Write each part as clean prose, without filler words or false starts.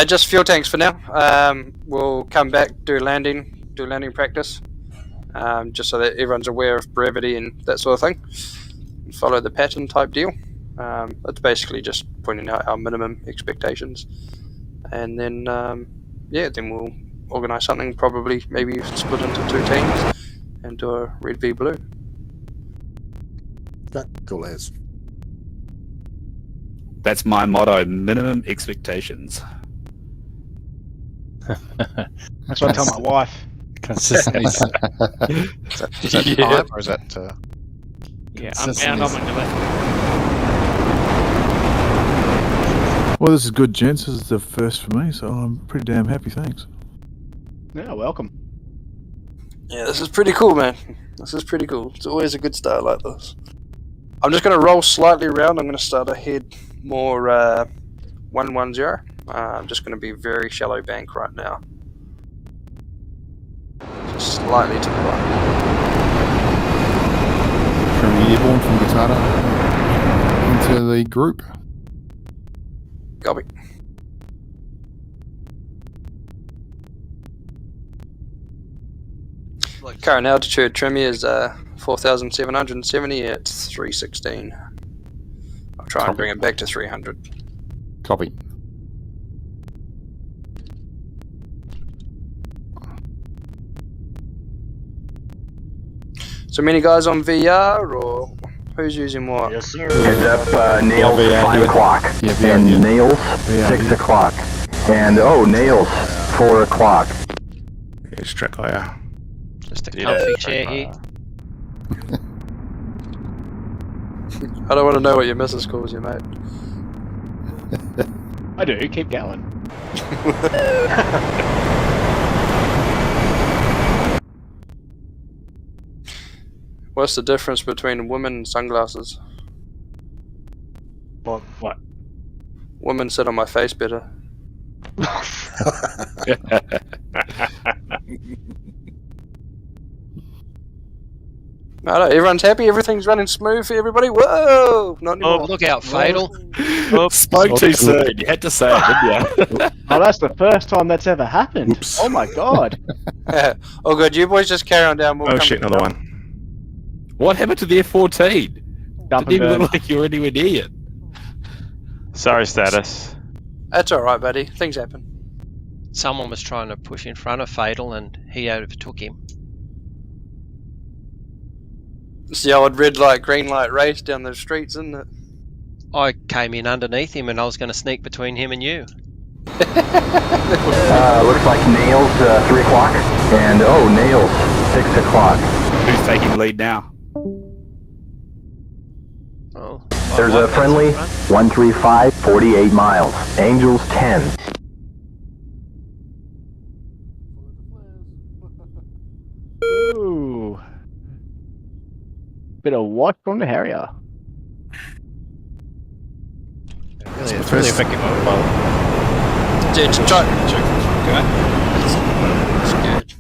Just fuel tanks for now. We'll come back, do landing practice, just so that everyone's aware of brevity and that sort of thing. Follow the pattern type deal. It's basically just pointing out our minimum expectations, and then then we'll organise something. Probably maybe split into 2 teams and do a red v blue. That cool as. That's my motto: minimum expectations. That's what I tell my wife. Consistency. Is that 5 or is that? Yeah, I'm bound on my left. Well, this is good, gents. This is the first for me, so I'm pretty damn happy. Thanks. Yeah, welcome. Yeah, this is pretty cool, man. This is pretty cool. It's always a good start like this. I'm just going to roll slightly around. I'm going to start ahead more 110. I'm just going to be very shallow bank right now. Just slightly to the right. From airborne from Batata into the group. Copy. Current altitude trim is 4,770 at 316. I'll try and bring it back to 300. Copy. So many guys on VR, or who's using what? Yes, sir. Heads up, Nails, 5 o'clock. Yeah, and yeah. Nails, 6 o'clock. And, Nails, 4 o'clock. It's track higher. Just a comfy chair here. I don't want to know what your missus calls you, mate. I do. Keep going. What's the difference between women and sunglasses? What? Women sit on my face better. No, everyone's happy, everything's running smooth for everybody. Whoa! Not anymore. Oh, look out, Fatal. Spoke too soon. You had to say it, didn't you? Oh, that's the first time that's ever happened. Oops. Oh my god. Oh good, you boys just carry on down. We'll Oh come shit, back another up. one. What happened to the F-14? Dump Didn't and even burn. look like you were anywhere near it. Sorry, status. That's alright, buddy. Things happen. Someone was trying to push in front of Fatal and he overtook him. It's the old red light, green light race down the streets, isn't it? I came in underneath him and I was going to sneak between him and you. Looks like Nails, 3 o'clock. And, Nails, 6 o'clock. Who's taking lead now? Oh, There's a friendly, 135, 48 miles. Angels, 10. Ooh. Bit of what from the Harrier? Really, it's really effective mobile. Dude, try. It's good.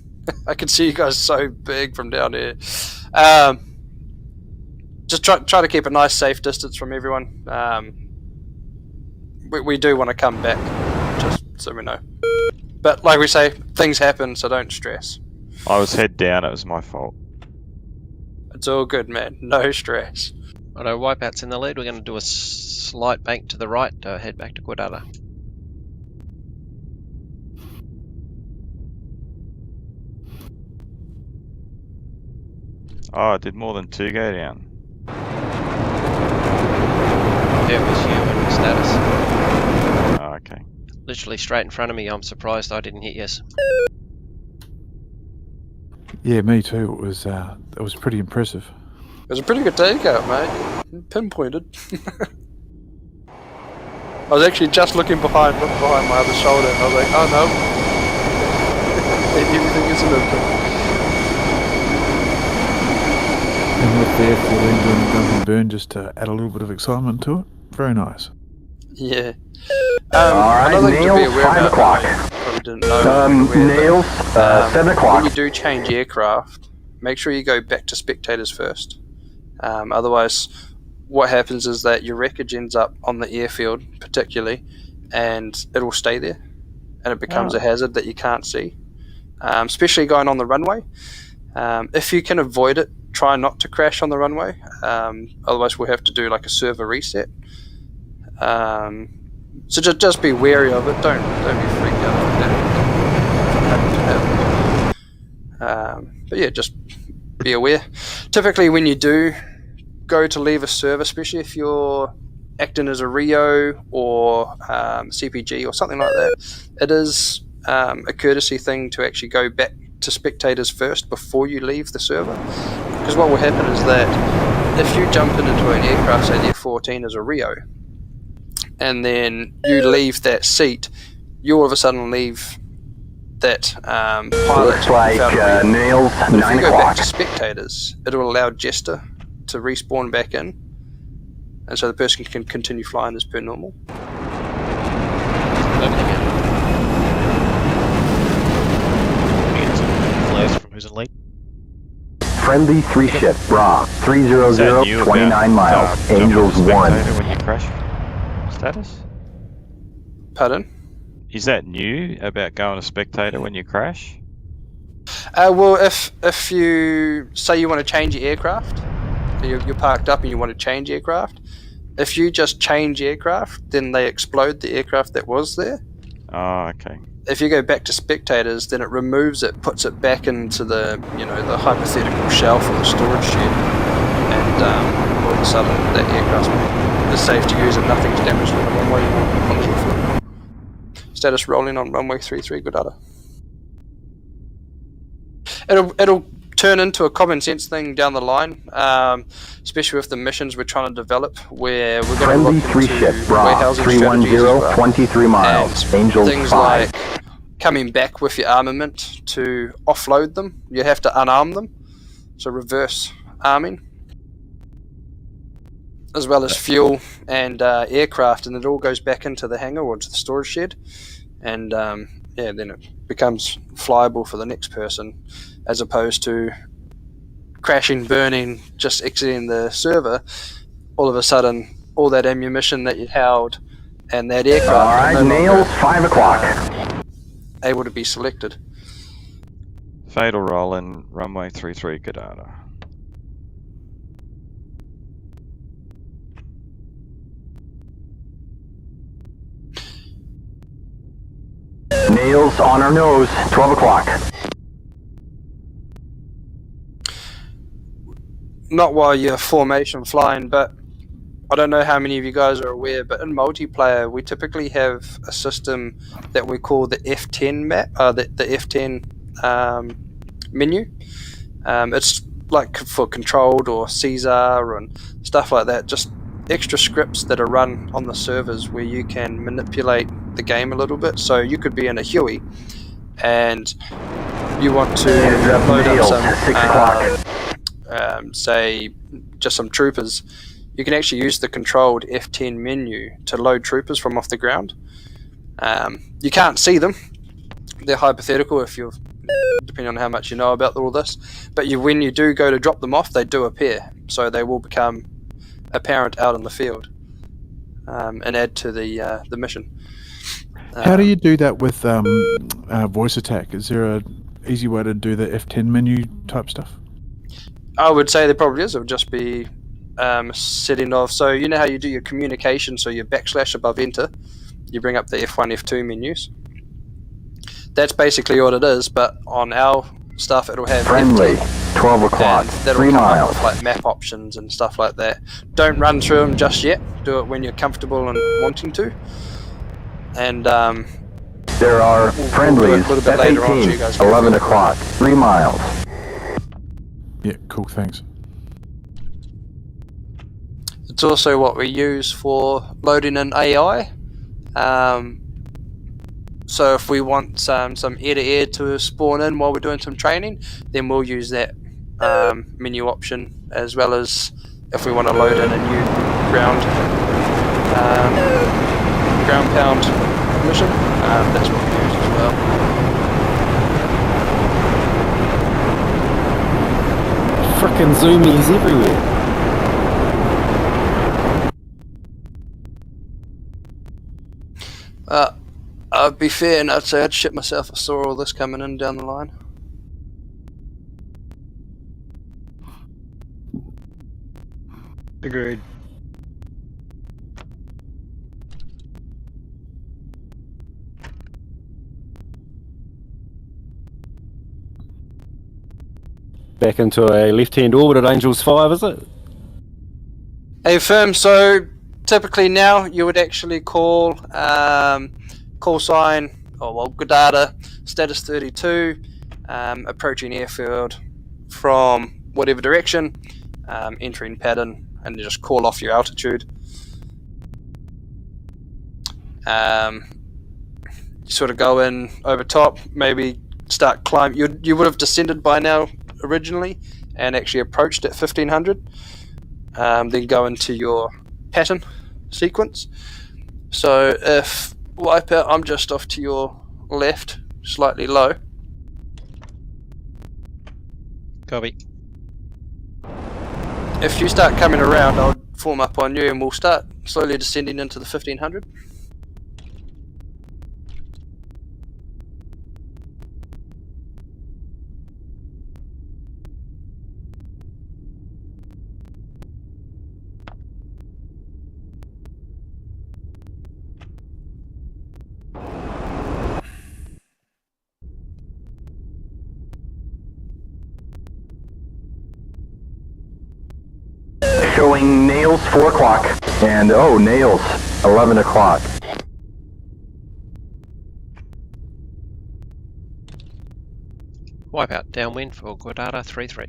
I can see you guys so big from down here. Just try to keep a nice, safe distance from everyone. We do want to come back, just so we know. But like we say, things happen, so don't stress. I was head down, it was my fault. It's all good, man. No stress. Righto, Wipeout's in the lead. We're going to do a slight bank to the right to head back to Guadala. Oh, I did more than 2 go down. It was you and status. Oh, okay. Literally straight in front of me. I'm surprised I didn't hit yes. Yeah, me too. It was pretty impressive. It was a pretty good takeout, mate. Pinpointed. I was actually just looking behind my other shoulder, and I was like, oh no. Everything is an open. And with the F-14 doing the dump and burn just to add a little bit of excitement to it. Very nice. Yeah. Alright, another thing to be Nails, aware 5 about, o'clock. I probably didn't know. Nails, 7 o'clock. When you do change aircraft, make sure you go back to spectators first. Otherwise, what happens is that your wreckage ends up on the airfield, particularly, and it'll stay there. and it becomes a hazard that you can't see, especially going on the runway. If you can avoid it, try not to crash on the runway. Otherwise, we'll have to do like a server reset. So just be wary of it. Don't be freaked out like that. But yeah, just be aware. Typically, when you do go to leave a server, especially if you're acting as a Rio or CPG or something like that, it is a courtesy thing to actually go back to spectators first before you leave the server. Because what will happen is that if you jump into an aircraft, say the F-14 as a Rio, and then you leave that seat, you all of a sudden leave that pilot. Looks like nails, 9 if you go o'clock. back to spectators, it will allow Jester to respawn back in, and so the person can continue flying as per normal. Flares from who's in lead. Friendly 3-ship, Bra, 300, 29 miles, Angels 1. When you crash status? Pardon? Is that new about going to spectator when you crash? Well, if you say you want to change your aircraft, you're parked up and you want to change aircraft, if you just change aircraft, then they explode the aircraft that was there. Oh, okay. If you go back to spectators, then it removes it, puts it back into the the hypothetical shelf or the storage shed, and all of a sudden that aircraft is safe to use and nothing's damaged on the runway on the airfield. Status rolling on runway 33, good data. It'll turn into a common sense thing down the line, especially with the missions we're trying to develop, where we're going to look Friendly into 3-ship, Bra, warehousing strategies as 310, well. 23 miles, And Angels things 5. like coming back with your armament to offload them, you have to unarm them, so reverse arming, as well as fuel and aircraft, and it all goes back into the hangar or to the storage shed, and then it becomes flyable for the next person, as opposed to crashing, burning, just exiting the server. All of a sudden, all that ammunition that you'd held and that aircraft Alright, no longer nails, 5 o'clock. able to be selected. Fatal roll in runway 33, good data. Nails on our nose, 12 o'clock. Not while you're formation flying, but I don't know how many of you guys are aware, but in multiplayer we typically have a system that we call the F10 map, the F10 menu. It's like for controlled or Caesar and stuff like that, just extra scripts that are run on the servers where you can manipulate the game a little bit. So you could be in a Huey and you want to load up some say just some troopers. You can actually use the controlled F10 menu to load troopers from off the ground. You can't see them, they're hypothetical if you're depending on how much you know about all this, but when you do go to drop them off, they do appear, so they will become apparent out in the field and add to the mission. How do you do that with voice attack? Is there a easy way to do the F10 menu type stuff? I would say there probably is. It would just be setting off. So you know how you do your communication, so your backslash above enter, you bring up the F1, F2 menus. That's basically what it is, but on our stuff it'll have Friendly, F10, 12 o'clock, 3 3 miles. with like map options and stuff like that. Don't run through them just yet. Do it when you're comfortable and wanting to. And There are friendlies, a little bit later on, so you guys F-18, can 11 feel o'clock, 3 miles. Yeah, cool, thanks. it's also what we use for loading in AI. So if we want some air-to-air to spawn in while we're doing some training, then we'll use that menu option, as well as if we want to load in a new ground pound mission, that's what we use as well. Frickin' zoomies everywhere. I'd be fair and I'd say I'd shit myself if I saw all this coming in down the line. Agreed. Back into a left-hand orbit at Angels 5, is it? Hey firm, so typically now you would actually call call sign, good data, status 32, approaching airfield from whatever direction, entering pattern, and you just call off your altitude. You sort of go in over top, maybe start climb. You would have descended by now originally and actually approached at 1500. Then go into your pattern sequence. So if wipeout, I'm just off to your left, slightly low. Copy. If you start coming around, I'll form up on you and we'll start slowly descending into the 1500. Showing Nails 4 o'clock, and Nails 11 o'clock. Wipeout downwind for Guadada 3-3.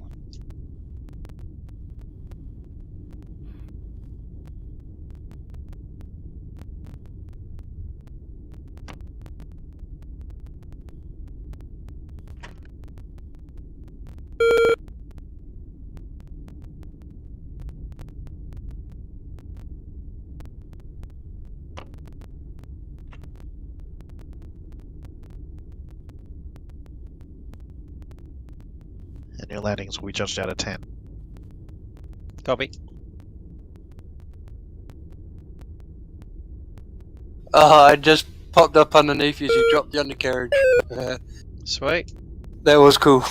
And your landings will be judged out of 10. Copy. I just popped up underneath you as you dropped the undercarriage. Sweet. That was cool.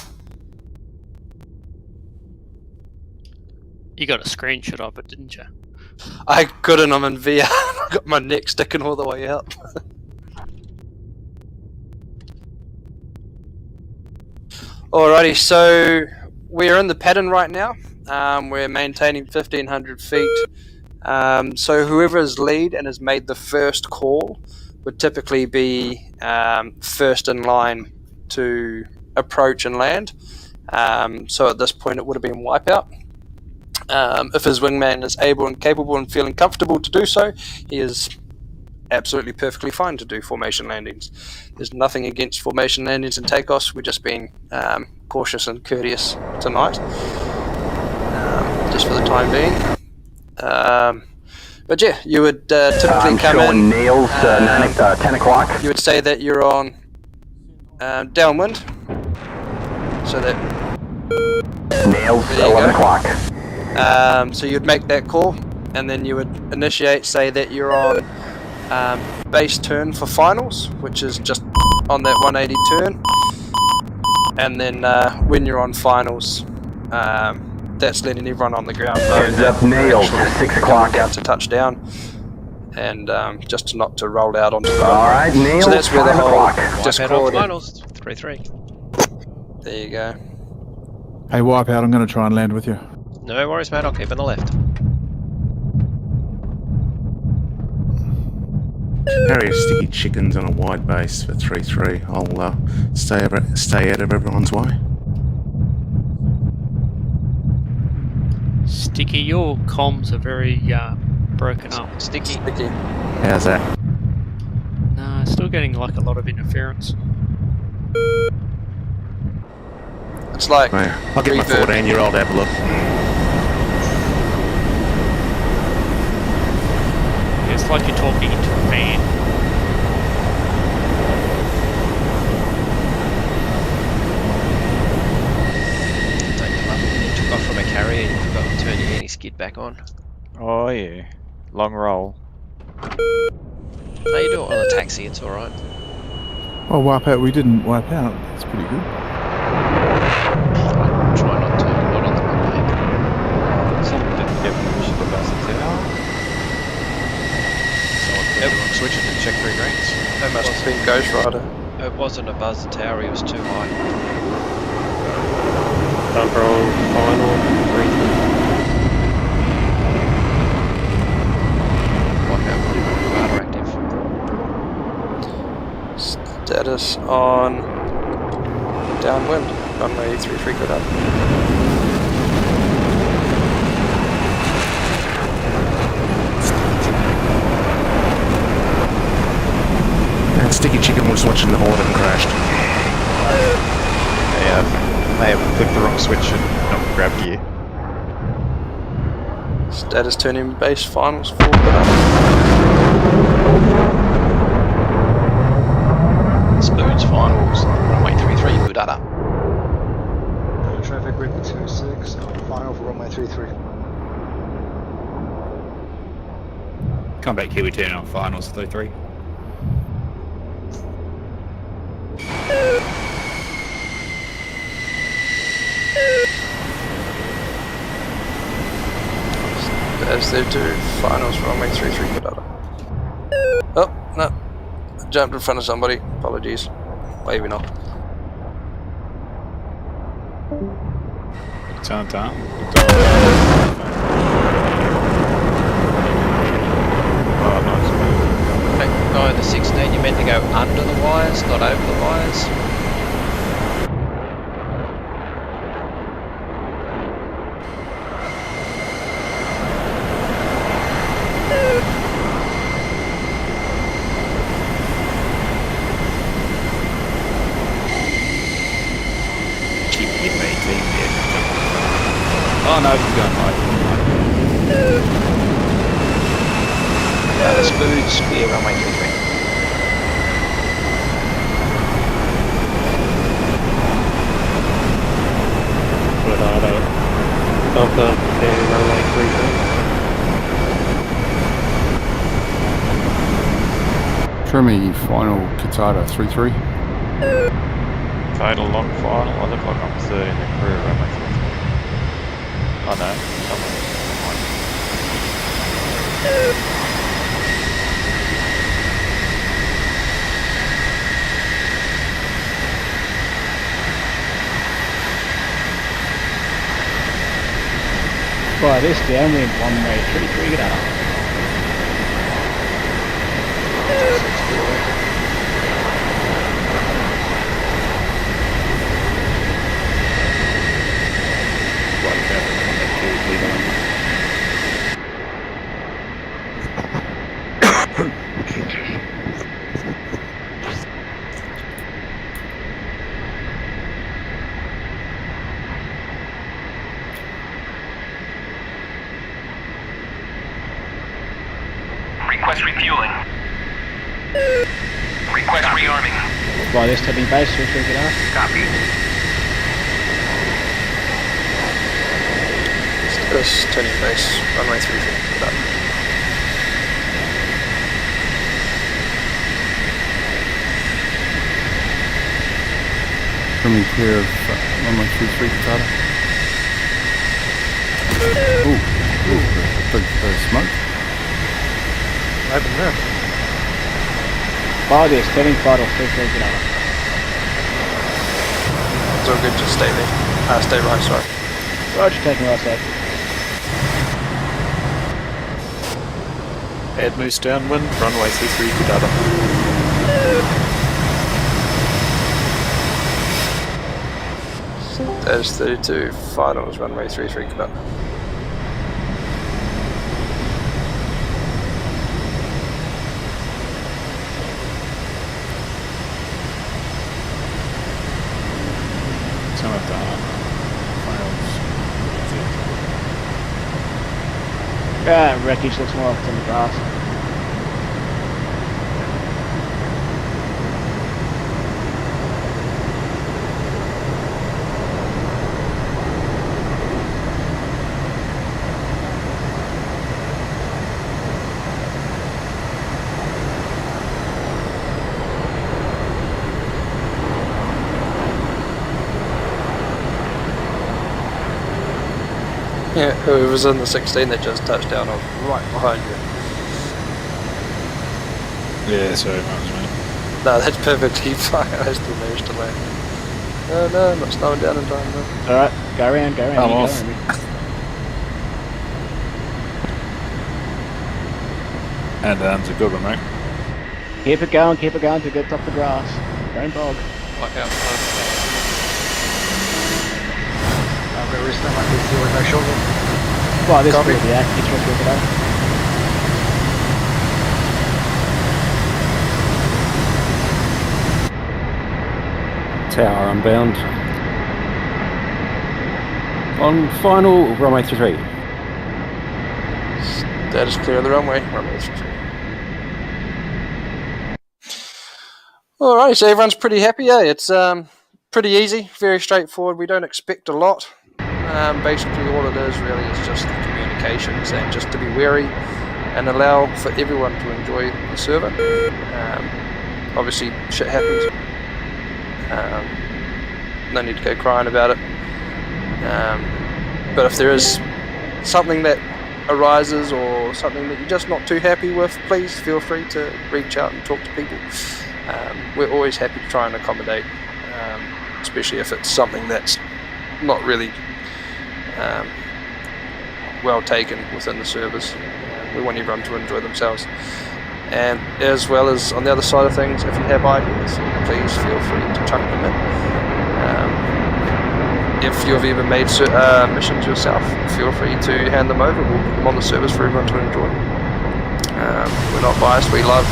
You got a screenshot of it, didn't you? I couldn't, I'm in VR. I got my neck sticking all the way up. Alrighty, so we're in the pattern right now. We're maintaining 1500 feet. So whoever is lead and has made the first call would typically be first in line to approach and land. So at this point it would have been wipeout. If his wingman is able and capable and feeling comfortable to do so, he is absolutely perfectly fine to do formation landings. There's nothing against formation landings and takeoffs. We're just being cautious and courteous tonight, just for the time being. But yeah, you would typically come in. Nails 10 o'clock. You would say that you're on downwind, so that Nails 11 o'clock. So you'd make that call, and then you would initiate, say that you're on base turn for finals, which is just on that 180 turn, and then when you're on finals, that's letting everyone on the ground know. Heads up, Nails 6 o'clock. Out to touchdown, and just not to roll out onto the runway. Alright, Nails so that's where the 5 whole o'clock. Discord. Finals 3-3. There you go. Hey, Wipeout, I'm going to try and land with you. No worries, mate. I'll keep on the left. Harrier sticky chickens on a wide base for 3-3. I'll stay out of everyone's way. Sticky, your comms are very broken up. Sticky. How's that? No, still getting like a lot of interference. It's like I'll get my 14-year-old to have a look. It's like you're talking into a fan. You took off from a carrier and you forgot to turn your anti-skid back on. Oh yeah. Long roll. No, you do it on a taxi, it's alright. Well, wipe out. We didn't wipe out. That's pretty good. Try not to, not on the runway. Someone didn't get permission to buzz it out. Someone put the wrong switch and didn't check 3 greens. That must have been Ghost Rider. It wasn't a buzz tower, he was too high. Bumper on final. 3-3. Like radar active. Status on downwind. Runway 33 good up. And Sticky Chicken was watching the horde and crashed. May have clicked the wrong switch and not grabbed gear. Status turning base finals 4 good up. Spoons finals, runway 33, good up. Traffic grid 26, final for runway 33. Come back Kiwi turn on finals 3-3. As they do finals runway 33 good up. Oh, no. Jumped in front of somebody. Apologies. Maybe not. Time. No, the 16, you meant to go under the wires, not over the wires. Keep it maintained there. Oh no, you're going high. The spoons clear runway 33. Good auto. Bumper and runway 33. Trimmy final Katata 3-3. Fatal long final. I look like I'm third in the career runway 3-3. Oh no, By this downwind, runway 33 get up. Request refueling. Request rearming. By this turning base, 33 get up. Copy. Status turning base runway 33 good up. Trimmy clear of runway 33 Katata. Ooh, big smoke. Open there. By this turning final 33 get up. It's all good, just stay there. Stay right, sorry. Roger, taking right side. Head moves downwind, runway 33 good up. Status 32 finals runway 33 good up. Some of the finals. Wreckage looks more like it's on the grass. whoever's in the 16 that just touched down on right behind you. Yeah, sorry, that was me. No, that's perfectly fine. I still managed to land. No, I'm not slowing down in time. No. Alright, go around, I'm you off. go around. And that's a good one, mate. Keep it going till it gets off the grass. Don't bog. Like out I'm going to restart my PC with my shoulder. Well, this Copy. will be the act. It's just it out. Tower unbound. On final, runway 33. That is clear of the runway. Runway 33. Alright, so everyone's pretty happy, eh? It's pretty easy, very straightforward. We don't expect a lot. Basically, all it is really is just the communications and just to be wary and allow for everyone to enjoy the server. Obviously, shit happens. No need to go crying about it. But if there is something that arises or something that you're just not too happy with, please feel free to reach out and talk to people. We're always happy to try and accommodate, especially if it's something that's not really well taken within the servers. We want everyone to enjoy themselves. And as well as on the other side of things, if you have ideas, please feel free to chuck them in. If you've ever made missions yourself, feel free to hand them over. We'll put them on the servers for everyone to enjoy. We're not biased, we love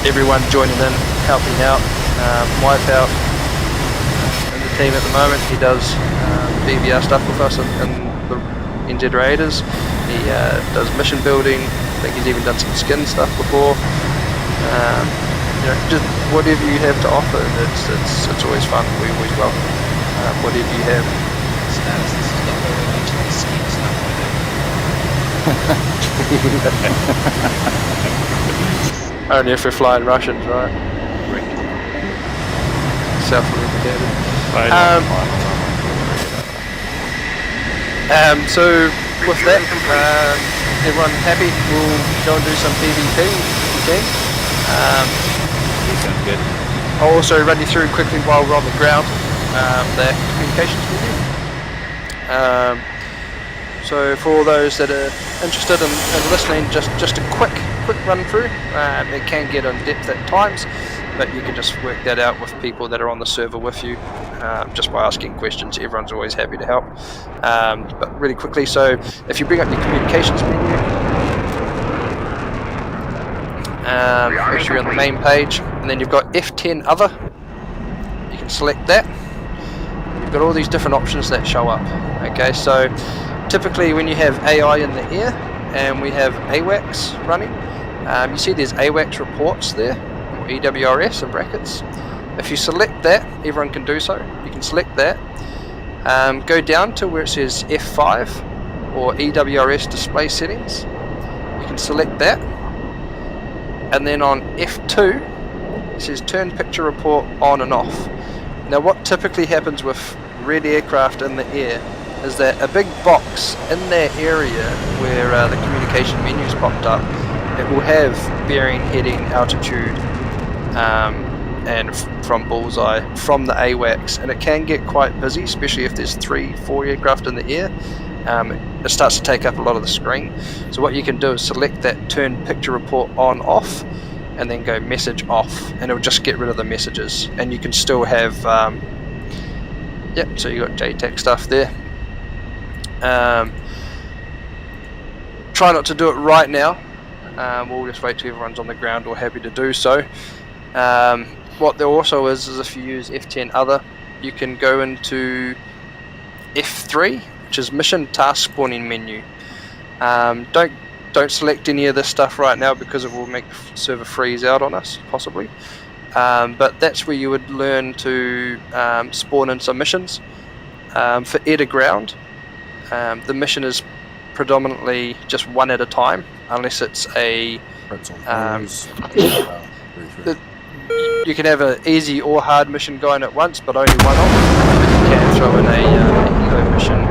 everyone joining in, helping out. Wipeout in the team at the moment, he does BVR stuff with us in the NZ Raiders. He does mission building. I think he's even done some skin stuff before. You know, just whatever you have to offer, it's always fun. We always welcome whatever you have. status, this is not where we mention skin stuff like that. Only if we're flying Russians, right? Self-replicated. So with that, everyone happy? We'll go and do some PvP if we can. Sounds good. I'll also run you through quickly while we're on the ground the communications menu. So for all those that are interested in listening, just a quick run through. It can get in depth at times, but you can just work that out with people that are on the server with you, just by asking questions. Everyone's always happy to help. But really quickly, so if you bring up your communications menu, make sure you're on the main page, and then you've got F10 Other. You can select that. You've got all these different options that show up. Okay, so typically when you have AI in the air and we have AWACS running, you see there's AWACS reports there, or EWRS in brackets. If you select that, everyone can do so. You can select that. Go down to where it says F5 or EWRS display settings. You can select that. And then on F2, it says turn picture report on and off. Now what typically happens with red aircraft in the air is that a big box in that area where the communication menu's popped up, it will have bearing, heading, altitude, and from bullseye from the AWACS, and it can get quite busy, especially if there's 3-4 aircraft in the air. It starts to take up a lot of the screen. So what you can do is select that turn picture report on off and then go message off, and it'll just get rid of the messages, and you can still have so you got JTAC stuff there. Try not to do it right now. We'll just wait till everyone's on the ground or happy to do so. What there also is if you use F10 Other, you can go into F3, which is Mission Task Spawning Menu. Don't select any of this stuff right now because it will make the server freeze out on us, possibly. But that's where you would learn to spawn in some missions. For air to ground, the mission is predominantly just one at a time, unless it's a you can have an easy or hard mission going at once, but only one off. But you can throw in a eco mission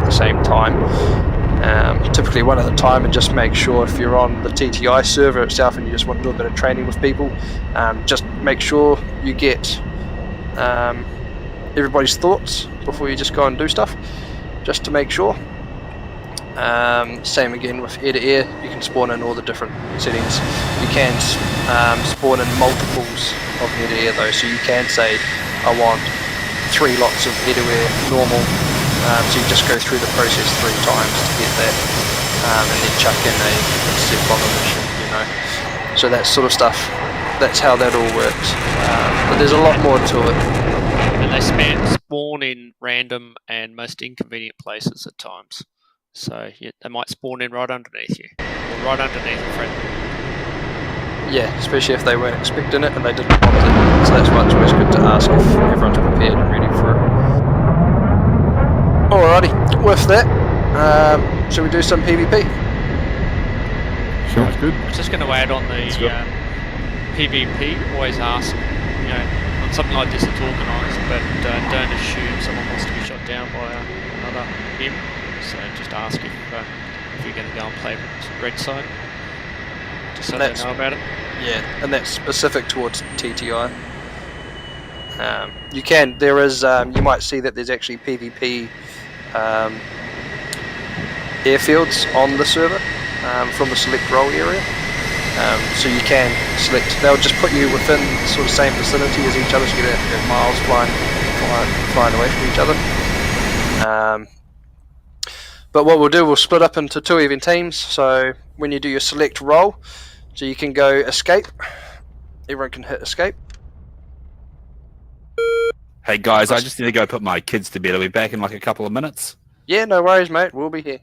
the same time. Typically one at a time, and just make sure if you're on the TTI server itself and you just want to do a bit of training with people, just make sure you get everybody's thoughts before you just go and do stuff, just to make sure. Same again with air-to-air, you can spawn in all the different settings. You can spawn in multiples of air-to-air though, so you can say I want 3 lots of air-to-air normal, so you just go through the process 3 times to get that, and then chuck in a set bomb mission, you know. So that sort of stuff, that's how that all works. But there's a lot more to it. And they spawn in random and most inconvenient places at times. So they might spawn in right underneath you, or right underneath a friend. Yeah, especially if they weren't expecting it and they didn't want it. So that's why it's always good to ask if everyone's prepared and ready for it. Alrighty, with that, shall we do some PvP? Sounds good. I was just going to add on the PvP, always ask, you know, on something like this it's organised, but don't assume someone wants to be shot down by another him. So just ask if you're going to go and play red side, just so they know about it. Yeah, and that's specific towards TTI. You can, there is, you might see that there's actually PvP airfields on the server from the select role area. So you can select, they'll just put you within sort of same vicinity as each other, so you don't have to go miles flying away from each other. But what we'll do, we'll split up into 2 even teams. So when you do your select role, so you can go escape. Everyone can hit escape. Hey guys, I just need to go put my kids to bed. I'll be back in like a couple of minutes. Yeah, no worries, mate. We'll be here.